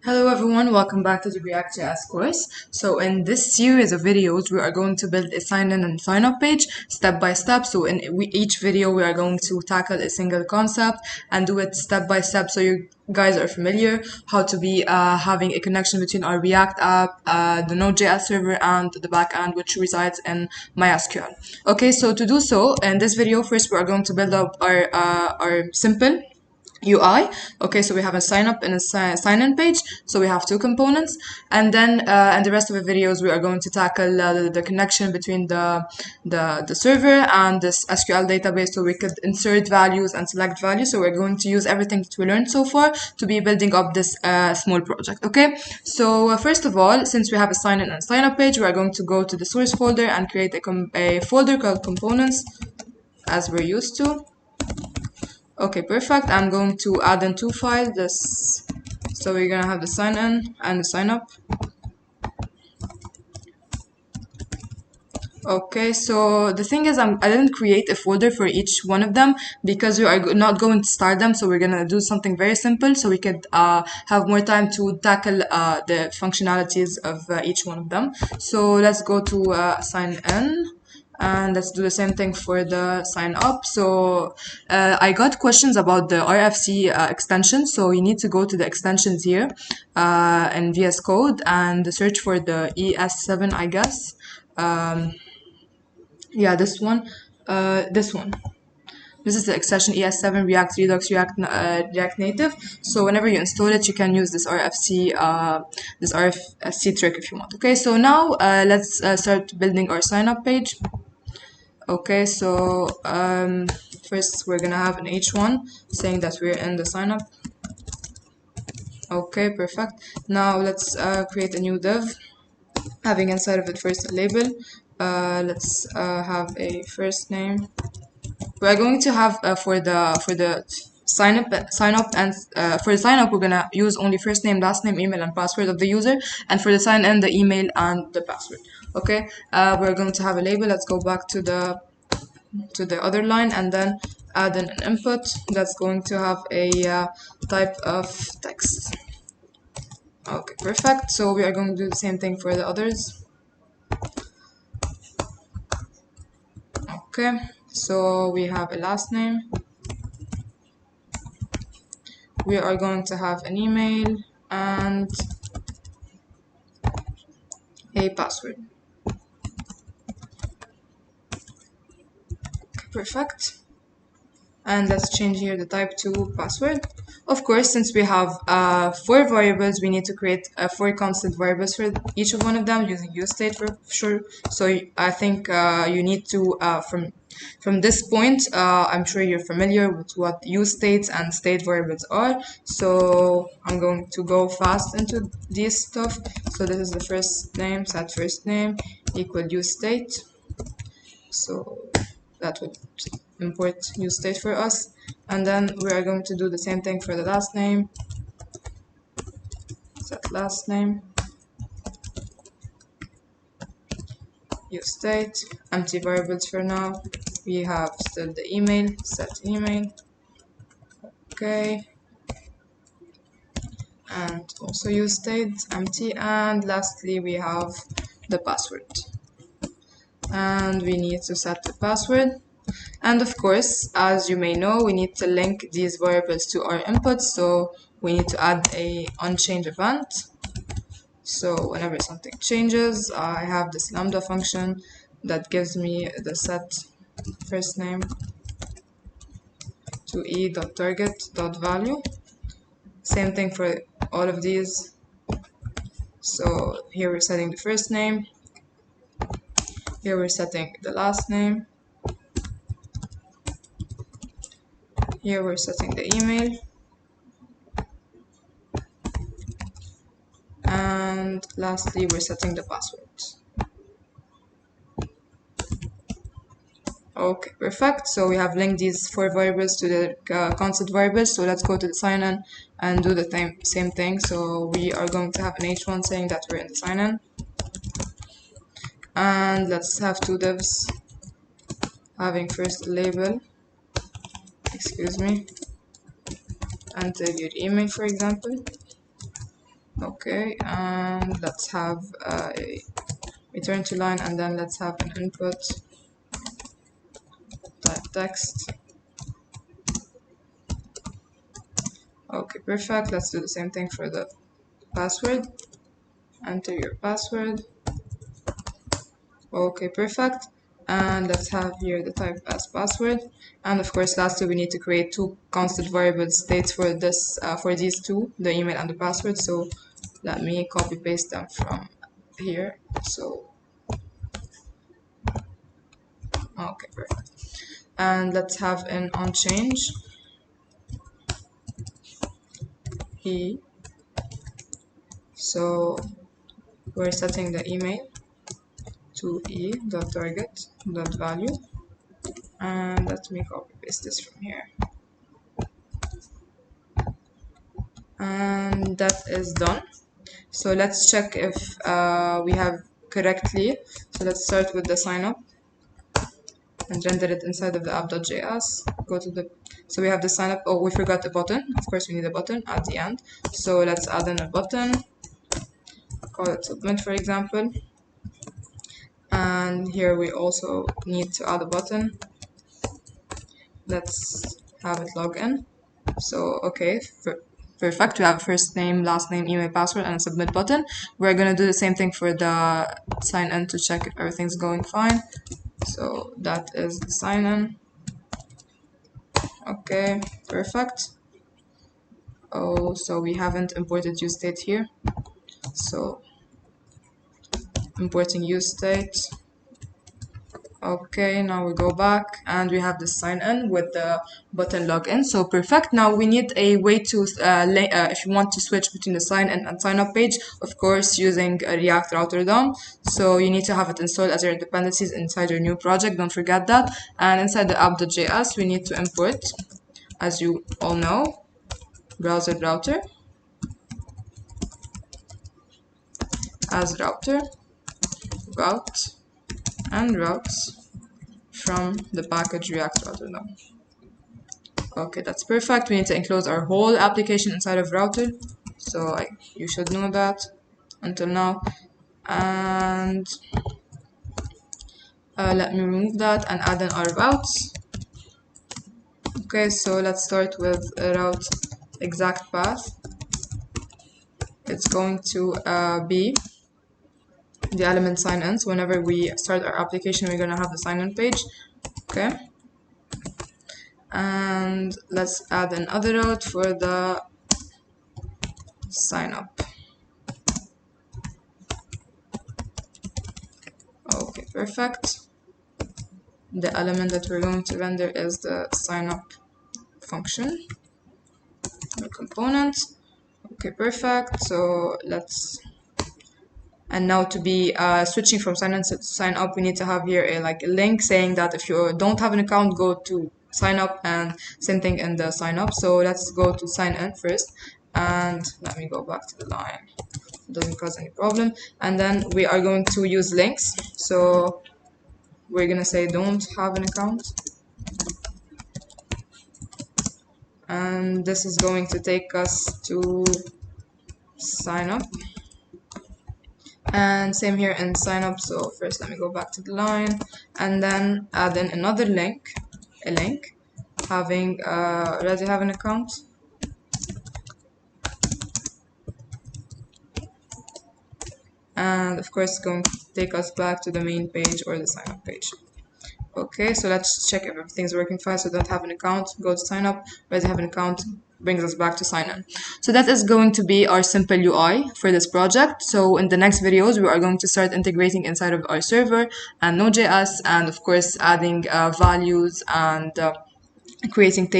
Hello everyone, welcome back to the ReactJS course. So in this series of videos, we are going to build a sign-in and sign-up page step by step. So in each video, we are going to tackle a single concept and do it step by step so you guys are familiar how to be having a connection between our React app, the Node.js server, and the backend which resides in MySQL. Okay, so to do so, in this video, first we are going to build up our simple UI. Okay, so we have a sign up and a sign in page. So we have two components, and then in the rest of the videos we are going to tackle the connection between the server and this SQL database, so we could insert values and select values. So we're going to use everything that we learned so far to be building up this small project. Okay, so first of all, since we have a sign in and sign up page, we are going to go to the source folder and create a folder called components as we're used to. Okay, perfect. I'm going to add in two files. So we're gonna have the sign in and the sign up. Okay, so the thing is, I didn't create a folder for each one of them because we are not going to start them. So we're gonna do something very simple so we could have more time to tackle the functionalities of each one of them. So let's go to sign in. And let's do the same thing for the sign up. So I got questions about the RFC extension. So you need to go to the extensions here in VS Code and search for the ES7, I guess. Yeah, this one. This one. This is the extension ES7 React Redux React Native. So whenever you install it, you can use this RFC trick if you want. Okay, so now let's start building our sign up page. Okay, so first we're gonna have an h1 saying that we're in the sign up. Okay, perfect. Now let's create a new div, having inside of it first a label. Let's have a first name. We're going to have for the sign up and for the sign up we're gonna use only first name, last name, email, and password of the user, and for the sign in, the email and the password. Okay, we're going to have a label. Let's go back to the other line and then add in an input that's going to have a type of text. Okay, perfect. So we are going to do the same thing for the others. Okay, so we have a last name. We are going to have an email and a password. Okay, perfect. And let's change here the type to password. Of course, since we have 4 variables, we need to create 4 constant variables for each of one of them using useState for sure. So I think you need to, from this point, I'm sure you're familiar with what useStates and state variables are. So I'm going to go fast into this stuff. So this is the first name, set first name equal useState. So that would import useState for us, and then we are going to do the same thing for the last name. Set last name useState, empty variables for now. We have still the email, set email. Okay, and also useState, empty, and lastly we have the password, and we need to set the password. And of course, as you may know, we need to link these variables to our inputs, so we need to add a onChange event. So whenever something changes, I have this lambda function that gives me the set first name to e.target.value. Same thing for all of these. So here we're setting the first name, here we're setting the last name, here we're setting the email, and lastly we're setting the password. Okay, perfect. So we have linked these 4 variables to the constant variables. So let's go to the sign in and do the same thing. So we are going to have an h1 saying that we're in the sign in, and let's have 2 divs having first a label, enter your email for example, Okay, and let's have a return to line, and then let's have an input type text. Okay, perfect. Let's do the same thing for the password. Enter your password. Okay, perfect. And let's have here the type as password. And of course, lastly, we need to create two constant variable states for this for these two, the email and the password. So let me copy paste them from here. So okay, perfect. And let's have an onChange e. So we're setting the email to e.target.value, and let me copy paste this from here. And that is done. So let's check if we have correctly. So let's start with the sign up and render it inside of the app.js. Go to the, so we have the sign up. Oh, we forgot the button. Of course, we need a button at the end. So let's add in a button. Call it submit, for example. And here we also need to add a button. Let's have it log in. So okay, perfect. We have first name, last name, email, password, and a submit button. We're gonna do the same thing for the sign in to check if everything's going fine. So that is the sign in. Okay, perfect. Oh, so we haven't imported use state here. So importing use state. Okay, now we go back and we have the sign in with the button login. So perfect. Now we need a way to, if you want to switch between the sign in and sign up page, of course, using React Router DOM. So you need to have it installed as your dependencies inside your new project. Don't forget that. And inside the app.js, we need to import, as you all know, browser router as router, route, and routes from the package React Router DOM. Okay, that's perfect. We need to enclose our whole application inside of router. So you should know that until now. And let me remove that and add in our routes. Okay, so let's start with a route exact path. It's going to be the element sign in. So whenever we start our application, we're gonna have the sign in page. Okay. And let's add another route for the sign up. Okay, perfect. The element that we're going to render is the sign up function or component. Okay, perfect. So let's, and now to be switching from sign in to sign up, we need to have here a link saying that if you don't have an account, go to sign up, and same thing in the sign up. So let's go to sign in first, and let me go back to the line. It doesn't cause any problem. And then we are going to use links. So we're gonna say don't have an account, and this is going to take us to sign up. And same here in sign up. So first let me go back to the line and then add in another link, a link having already have an account. And of course it's going to take us back to the main page or the sign up page. Okay, so let's check if everything's working fine. So don't have an account, go to sign up, already have an account, brings us back to sign in. So that is going to be our simple UI for this project. So in the next videos, we are going to start integrating inside of our server and Node.js, and of course adding values and creating